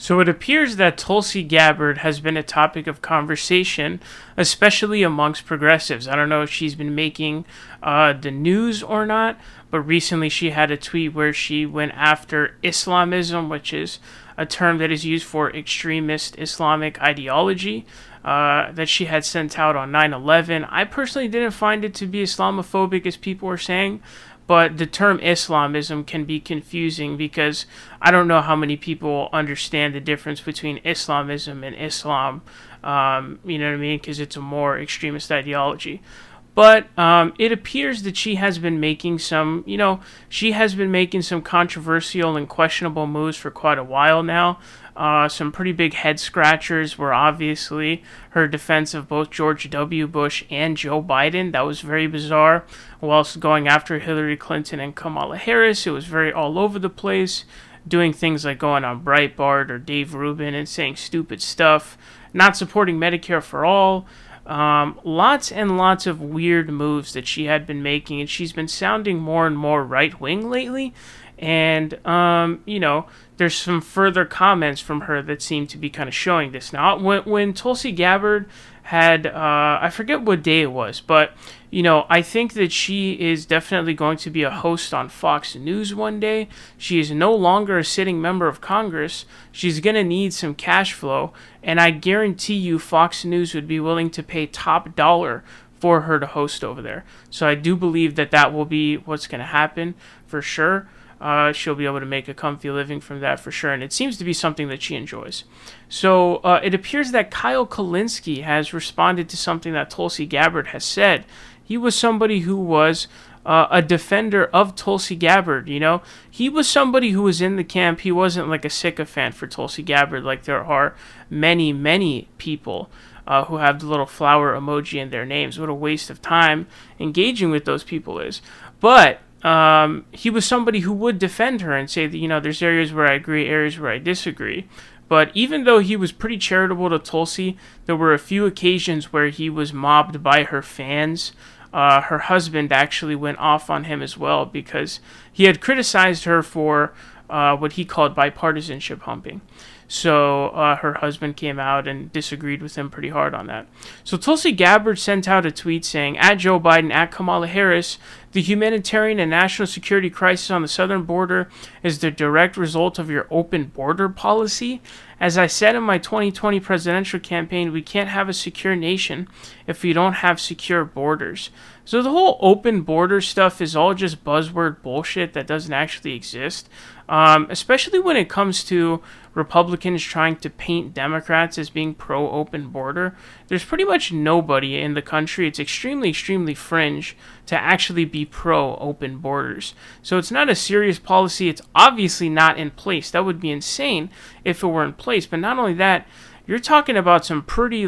So it appears that Tulsi Gabbard has been a topic of conversation, especially amongst progressives. I don't know if she's been making the news or not, but recently she had a tweet where she went after Islamism, which is a term that is used for extremist Islamic ideology, that she had sent out on 9/11. I personally didn't find it to be Islamophobic as people were saying, but the term Islamism can be confusing because I don't know how many people understand the difference between Islamism and Islam. You know what I mean? Because it's a more extremist ideology. But it appears that she has been making some, controversial and questionable moves for quite a while now. Some pretty big head scratchers were obviously her defense of both George W. Bush and Joe Biden. That was very bizarre. Whilst going after Hillary Clinton and Kamala Harris, it was very all over the place, doing things like going on Breitbart or Dave Rubin and saying stupid stuff, not supporting Medicare for all. Lots and lots of weird moves that she had been making, and she's been sounding more and more right-wing lately. And, there's some further comments from her that seem to be kind of showing this. Now, when Tulsi Gabbard had, I forget what day it was, but, I think that she is definitely going to be a host on Fox News one day. She is no longer a sitting member of Congress. She's going to need some cash flow, and I guarantee you Fox News would be willing to pay top dollar for her to host over there. So I do believe that will be what's going to happen for sure. She'll be able to make a comfy living from that for sure, and it seems to be something that she enjoys. So it appears that Kyle Kulinski has responded to something that Tulsi Gabbard has said. He was somebody who was a defender of Tulsi Gabbard, He was somebody who was in the camp. He wasn't like a sycophant for Tulsi Gabbard like there are many, many people who have the little flower emoji in their names. What a waste of time engaging with those people is. But he was somebody who would defend her and say that, there's areas where I agree, areas where I disagree. But even though he was pretty charitable to Tulsi, there were a few occasions where he was mobbed by her fans. Her husband actually went off on him as well because he had criticized her for what he called bipartisanship humping. So her husband came out and disagreed with him pretty hard on that. So Tulsi Gabbard sent out a tweet saying, at Joe Biden, at Kamala Harris, the humanitarian and national security crisis on the southern border is the direct result of your open border policy. As I said in my 2020 presidential campaign, we can't have a secure nation if we don't have secure borders. So the whole open border stuff is all just buzzword bullshit that doesn't actually exist, especially when it comes to Republicans trying to paint Democrats as being pro-open border. There's pretty much nobody in the country, it's extremely, extremely fringe, to actually be pro-open borders. So it's not a serious policy. It's obviously not in place. That would be insane if it were in place. But not only that, you're talking about some pretty,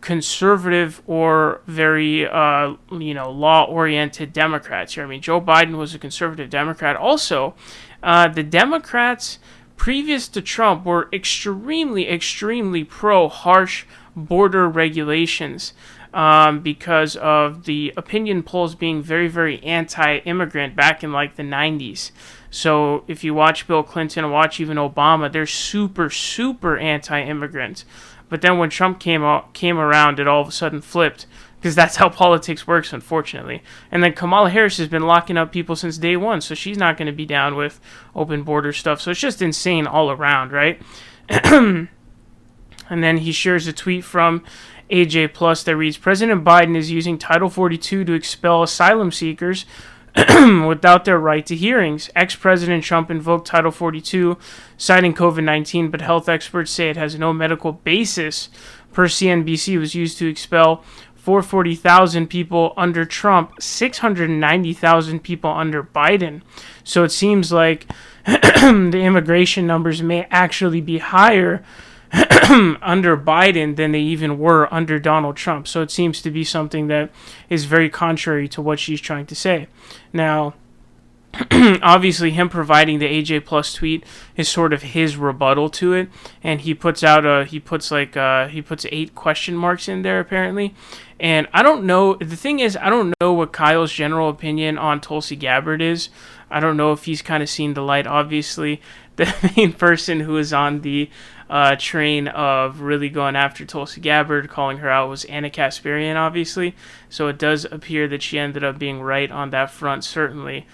conservative or very, law-oriented Democrats here. I mean, Joe Biden was a conservative Democrat. Also, the Democrats previous to Trump were extremely, extremely pro-harsh border regulations because of the opinion polls being very, very anti-immigrant back in the 90s. So if you watch Bill Clinton, watch even Obama, they're super, super anti-immigrant. But then when Trump came around, it all of a sudden flipped, because that's how politics works, unfortunately. And then Kamala Harris has been locking up people since day one, so she's not going to be down with open border stuff. So it's just insane all around, right? And then he shares a tweet from AJ Plus that reads, President Biden is using Title 42 to expel asylum seekers without their right to hearings. Ex-President Trump invoked Title 42, citing COVID-19, but health experts say it has no medical basis. Per CNBC, it was used to expel 440,000 people under Trump, 690,000 people under Biden. So it seems like the immigration numbers may actually be higher under Biden than they even were under Donald Trump. So it seems to be something that is very contrary to what she's trying to say. Now, obviously him providing the AJ Plus tweet is sort of his rebuttal to it, and he puts 8 question marks in there apparently. And I don't know, the thing is, I don't know what Kyle's general opinion on Tulsi Gabbard is. I don't know if he's kind of seen the light. Obviously, the main person who was on the train of really going after Tulsi Gabbard, calling her out, was Anna Kasparian, obviously. So it does appear that she ended up being right on that front, certainly.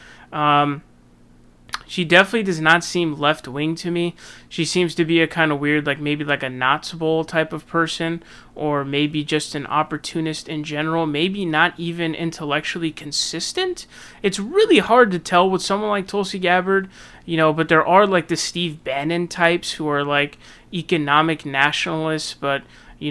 She definitely does not seem left-wing to me. She seems to be a kind of weird, like maybe like a Knott's Bowl type of person, or maybe just an opportunist in general, maybe not even intellectually consistent. It's really hard to tell with someone like Tulsi Gabbard, but there are like the Steve Bannon types who are like economic nationalists, but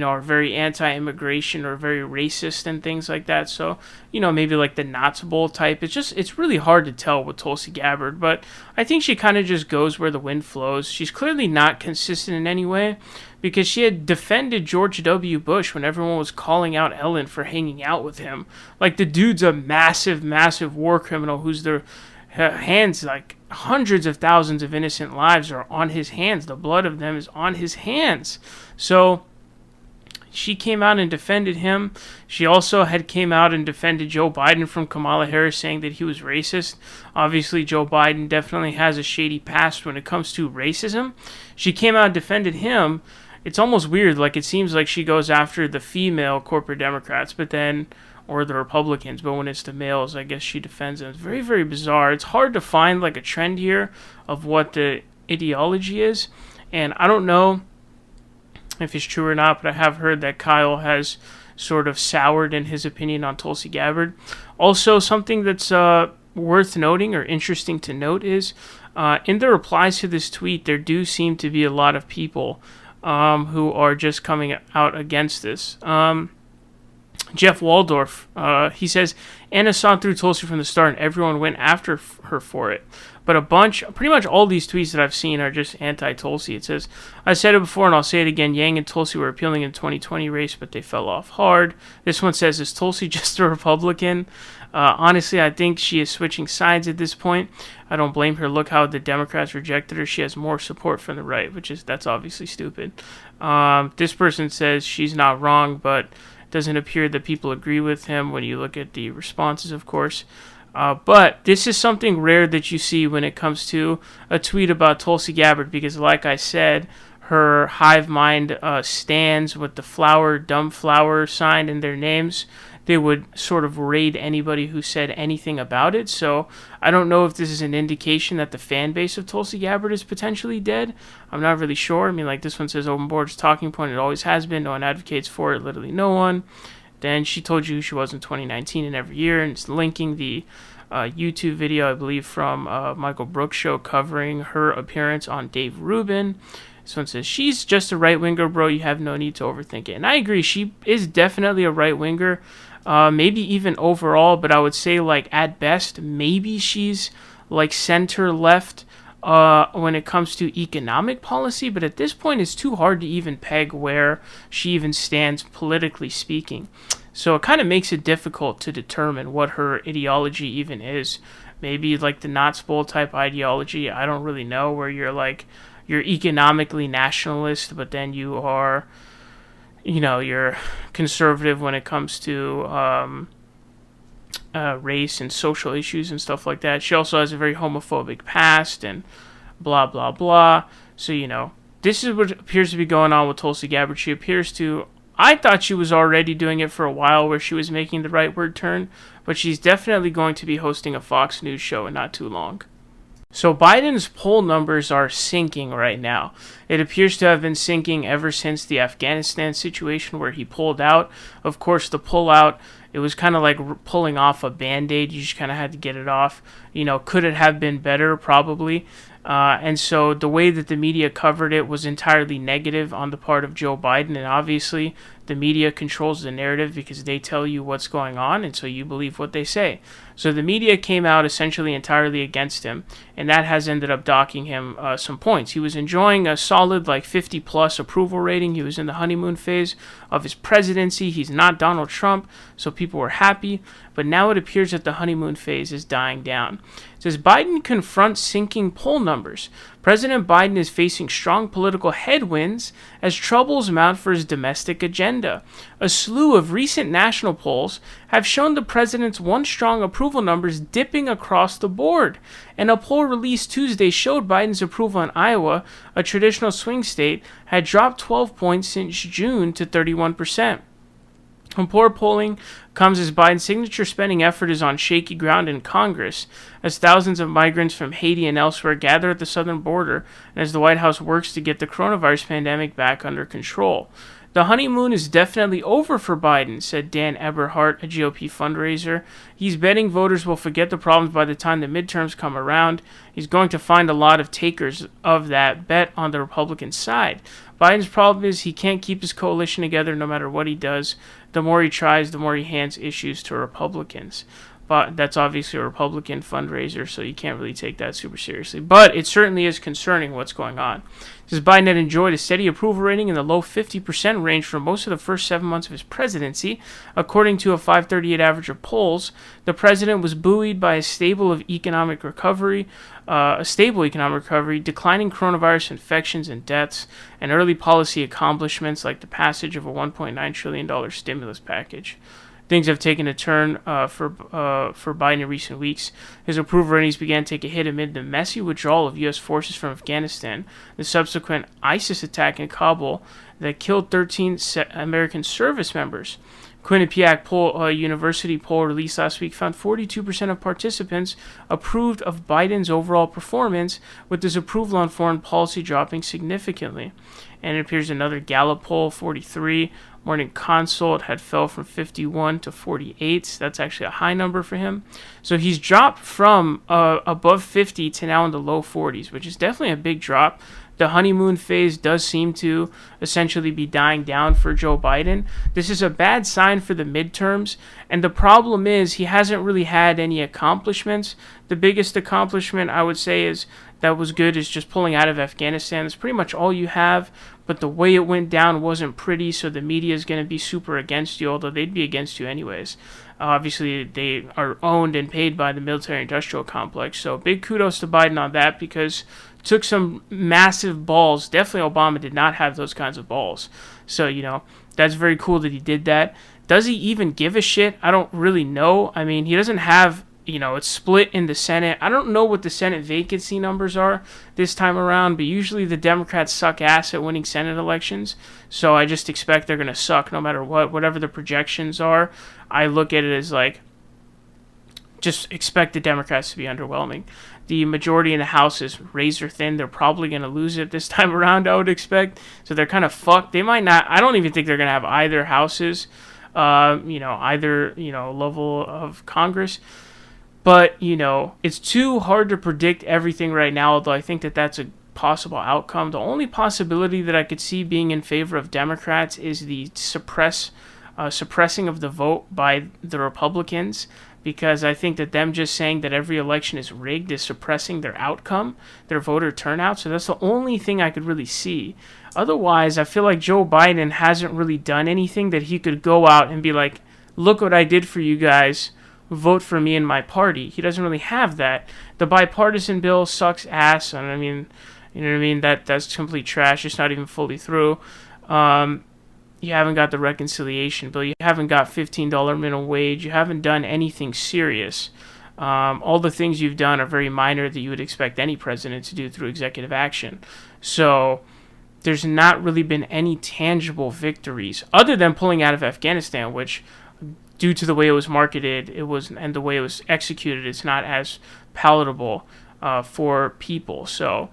are very anti-immigration or very racist and things like that. So, maybe like the Knott's Bowl type. It's really hard to tell with Tulsi Gabbard, but I think she kind of just goes where the wind flows. She's clearly not consistent in any way, because she had defended George W. Bush when everyone was calling out Ellen for hanging out with him. Like, the dude's a massive, massive war criminal whose their hands, like hundreds of thousands of innocent lives are on his hands. The blood of them is on his hands. So she came out and defended him. She also had came out and defended Joe Biden from Kamala Harris, saying that he was racist. Obviously, Joe Biden definitely has a shady past when it comes to racism. She came out and defended him. It's almost weird. Like, it seems like she goes after the female corporate Democrats, or the Republicans, but when it's the males, I guess she defends them. It's very, very bizarre. It's hard to find like a trend here of what the ideology is, and I don't know if it's true or not, but I have heard that Kyle has sort of soured in his opinion on Tulsi Gabbard. Also, something that's worth noting or interesting to note is in the replies to this tweet, there do seem to be a lot of people who are just coming out against this. Jeff Waldorf, he says, Anna saw through Tulsi from the start and everyone went after her for it. But pretty much all these tweets that I've seen are just anti-Tulsi. It says, I said it before and I'll say it again, Yang and Tulsi were appealing in the 2020 race, but they fell off hard. This one says, is Tulsi just a Republican? Honestly, I think she is switching sides at this point. I don't blame her. Look how the Democrats rejected her. She has more support from the right, that's obviously stupid. This person says she's not wrong, but doesn't appear that people agree with him when you look at the responses, of course. But this is something rare that you see when it comes to a tweet about Tulsi Gabbard, because like I said, her hive mind stands with the dumb flower sign in their names. They would sort of raid anybody who said anything about it. So I don't know if this is an indication that the fan base of Tulsi Gabbard is potentially dead. I'm not really sure. I mean, like this one says, open board's talking point. It always has been. No one advocates for it. Literally no one. Then she told you who she was in 2019 and every year. And it's linking the YouTube video, I believe, from Michael Brooks' show covering her appearance on Dave Rubin. This one says, she's just a right-winger, bro. You have no need to overthink it. And I agree. She is definitely a right-winger. Maybe even overall, but I would say like at best, maybe she's like center-left when it comes to economic policy. But at this point, it's too hard to even peg where she even stands politically speaking. So it kind of makes it difficult to determine what her ideology even is. Maybe like the Knott's Bowl type ideology. I don't really know, where you're economically nationalist, but then you are, you're conservative when it comes to race and social issues and stuff like that. She also has a very homophobic past and blah, blah, blah. So, this is what appears to be going on with Tulsi Gabbard. She appears to... I thought she was already doing it for a while, where she was making the rightward turn, but she's definitely going to be hosting a Fox News show in not too long. So Biden's poll numbers are sinking right now. It appears to have been sinking ever since the Afghanistan situation where he pulled out. Of course, the pullout, it was kind of like pulling off a Band-Aid. You just kind of had to get it off. Could it have been better? Probably. And so the way that the media covered it was entirely negative on the part of Joe Biden. And obviously, the media controls the narrative because they tell you what's going on, and so you believe what they say. So the media came out essentially entirely against him, and that has ended up docking him some points. He was enjoying a solid 50-plus approval rating. He was in the honeymoon phase of his presidency. He's not Donald Trump, so people were happy. But now it appears that the honeymoon phase is dying down. It says, Biden confronts sinking poll numbers. President Biden is facing strong political headwinds as troubles mount for his domestic agenda. A slew of recent national polls have shown the president's once-strong approval numbers dipping across the board, and a poll released Tuesday showed Biden's approval in Iowa, a traditional swing state, had dropped 12 points since June to 31%. Poor polling comes as Biden's signature spending effort is on shaky ground in Congress, as thousands of migrants from Haiti and elsewhere gather at the southern border, and as the White House works to get the coronavirus pandemic back under control. The honeymoon is definitely over for Biden, said Dan Eberhart, a GOP fundraiser. He's betting voters will forget the problems by the time the midterms come around. He's going to find a lot of takers of that bet on the Republican side. Biden's problem is he can't keep his coalition together no matter what he does. The more he tries, the more he hands issues to Republicans. But that's obviously a Republican fundraiser, so you can't really take that super seriously. But it certainly is concerning what's going on. Because Biden had enjoyed a steady approval rating in the low 50% range for most of the first 7 months of his presidency. According to a 538 average of polls, the president was buoyed by a stable economic recovery, declining coronavirus infections and deaths, and early policy accomplishments like the passage of a $1.9 trillion stimulus package. Things have taken a turn for Biden in recent weeks. His approval ratings began to take a hit amid the messy withdrawal of U.S. forces from Afghanistan, the subsequent ISIS attack in Kabul that killed 13 American service members. Quinnipiac University poll released last week found 42% of participants approved of Biden's overall performance, with his approval on foreign policy dropping significantly. And it appears another Gallup poll, 43. Morning Consult had fell from 51 to 48. That's actually a high number for him. So he's dropped from above 50 to now in the low 40s, which is definitely a big drop. The honeymoon phase does seem to essentially be dying down for Joe Biden. This is a bad sign for the midterms, and the problem is he hasn't really had any accomplishments. The biggest accomplishment I would say is that was good is just pulling out of Afghanistan. That's pretty much all you have, but the way it went down wasn't pretty, so the media is going to be super against you, although they'd be against you anyways. Obviously, they are owned and paid by the military-industrial complex, so big kudos to Biden on that, because it took some massive balls. Definitely Obama did not have those kinds of balls. So, that's very cool that he did that. Does he even give a shit? I don't really know. I mean, he doesn't have, it's split in the Senate. I don't know what the Senate vacancy numbers are this time around, but usually the Democrats suck ass at winning Senate elections. So I just expect they're going to suck no matter what. Whatever the projections are, I look at it as just expect the Democrats to be underwhelming. The majority in the House is razor thin. They're probably going to lose it this time around, I would expect. So they're kind of fucked. They might not. I don't even think they're going to have either houses, either level of Congress. But, it's too hard to predict everything right now, although I think that that's a possible outcome. The only possibility that I could see being in favor of Democrats is the suppressing of the vote by the Republicans, because I think that them just saying that every election is rigged is suppressing their outcome, their voter turnout. So that's the only thing I could really see. Otherwise, I feel like Joe Biden hasn't really done anything that he could go out and be like, look what I did for you guys. Vote for me and my party. He doesn't really have that. The bipartisan bill sucks ass, and I mean, that's complete trash. It's not even fully through. You haven't got the reconciliation bill. You haven't got $15 minimum wage. You haven't done anything serious. All the things you've done are very minor that you would expect any president to do through executive action. So there's not really been any tangible victories other than pulling out of Afghanistan, which, due to the way it was marketed, and the way it was executed, it's not as palatable for people. So,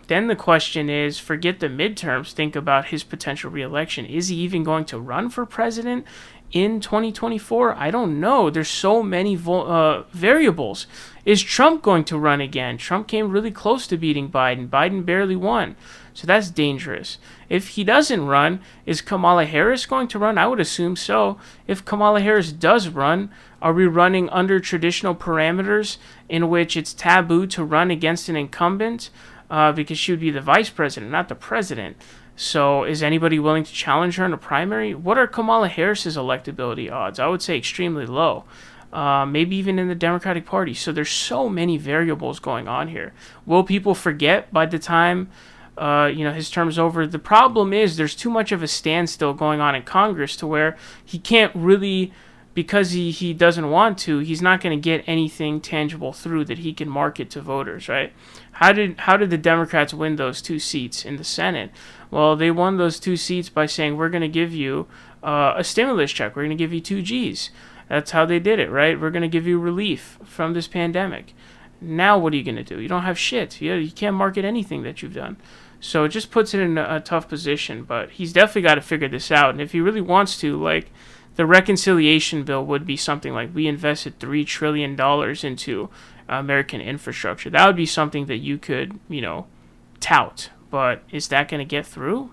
then the question is, forget the midterms, think about his potential reelection. Is he even going to run for president in 2024? I don't know. There's so many variables. Is Trump going to run again? Trump came really close to beating Biden. Biden barely won. So that's dangerous. If he doesn't run, is Kamala Harris going to run? I would assume so. If Kamala Harris does run, are we running under traditional parameters in which it's taboo to run against an incumbent? Because she would be the vice president, not the president. So is anybody willing to challenge her in a primary? What are Kamala Harris's electability odds? I would say extremely low. maybe even in the Democratic Party. So there's so many variables going on here. Will people forget by the time his term's over? The problem is there's too much of a standstill going on in Congress to where he can't really, because he doesn't want to, he's not going to get anything tangible through that he can market to voters, right? How did the Democrats win those 2 seats in the Senate? Well, they won those 2 seats by saying, we're going to give you a stimulus check. We're going to give you 2 Gs. That's how they did it, right? We're going to give you relief from this pandemic. Now what are you going to do? You don't have shit. You can't market anything that you've done. So it just puts it in a tough position. But he's definitely got to figure this out. And if he really wants to, like, the reconciliation bill would be something like, we invested $3 trillion into American infrastructure. That would be something that you could, tout. But is that going to get through?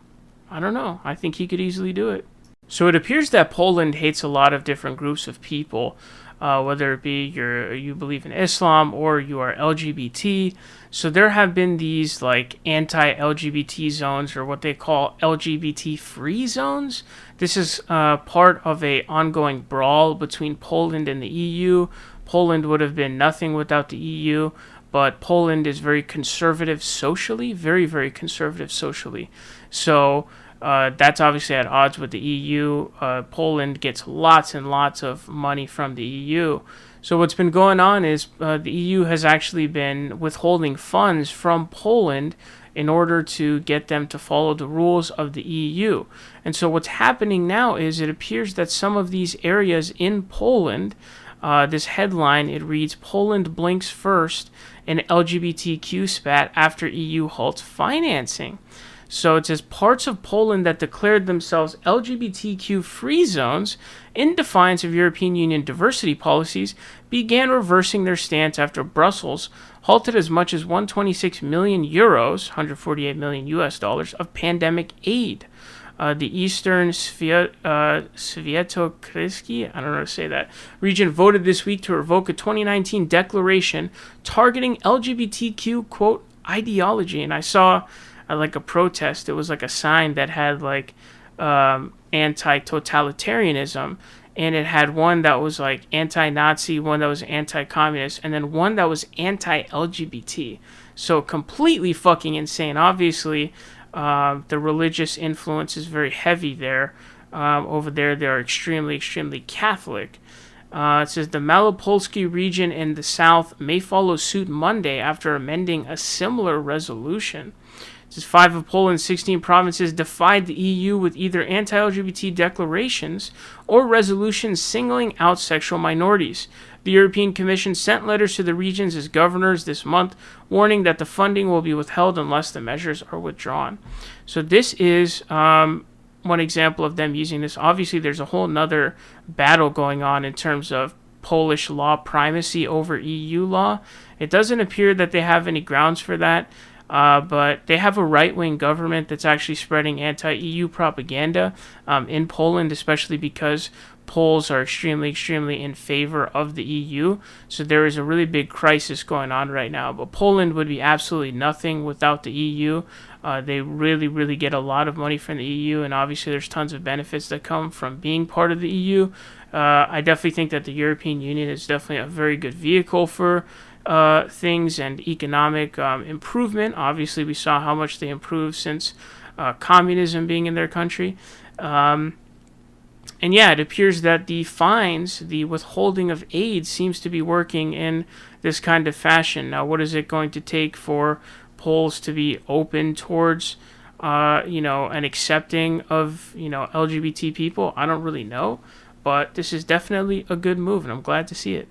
I don't know. I think he could easily do it. So it appears that Poland hates a lot of different groups of people, whether it be you believe in Islam or you are LGBT. So there have been these like anti-LGBT zones, or what they call LGBT-free zones. This is part of a ongoing brawl between Poland and the EU. Poland would have been nothing without the EU, but Poland is very conservative socially, very, very conservative socially. So that's obviously at odds with the EU. Poland gets lots and lots of money from the EU. So what's been going on is the EU has actually been withholding funds from Poland in order to get them to follow the rules of the EU. And so what's happening now is it appears that some of these areas in Poland, this headline, it reads, Poland blinks first in LGBTQ spat after EU halts financing. So it says parts of Poland that declared themselves LGBTQ-free zones in defiance of European Union diversity policies began reversing their stance after Brussels halted as much as 126 million euros, 148 million US dollars, of pandemic aid. The Eastern Sviatokriski, I don't know how to say that, region voted this week to revoke a 2019 declaration targeting LGBTQ, quote, ideology. And I saw like a protest. It was like a sign that had like anti-totalitarianism, and it had one that was like anti-Nazi, one that was anti-communist, and then one that was anti-LGBT. So completely fucking insane. Obviously, the religious influence is very heavy there. Over there, they are extremely, extremely Catholic. It says the Malopolsky region in the south may follow suit Monday after amending a similar resolution. It says 5 of Poland's 16 provinces defied the EU with either anti-LGBT declarations or resolutions singling out sexual minorities. The European Commission sent letters to the regions as governors this month, warning that the funding will be withheld unless the measures are withdrawn. So this is one example of them using this. Obviously, there's a whole nother battle going on in terms of Polish law primacy over EU law. It doesn't appear that they have any grounds for that. But they have a right-wing government that's actually spreading anti-EU propaganda in Poland, especially because Poles are extremely, extremely in favor of the EU. So there is a really big crisis going on right now. But Poland would be absolutely nothing without the EU. They really, really get a lot of money from the EU, and obviously there's tons of benefits that come from being part of the EU. I definitely think that the European Union is definitely a very good vehicle for things and economic improvement. Obviously, we saw how much they improved since communism being in their country. And yeah, it appears that the fines, the withholding of aid, seems to be working in this kind of fashion. Now, what is it going to take for Poles to be open towards, and accepting of, LGBT people? I don't really know. But this is definitely a good move, and I'm glad to see it.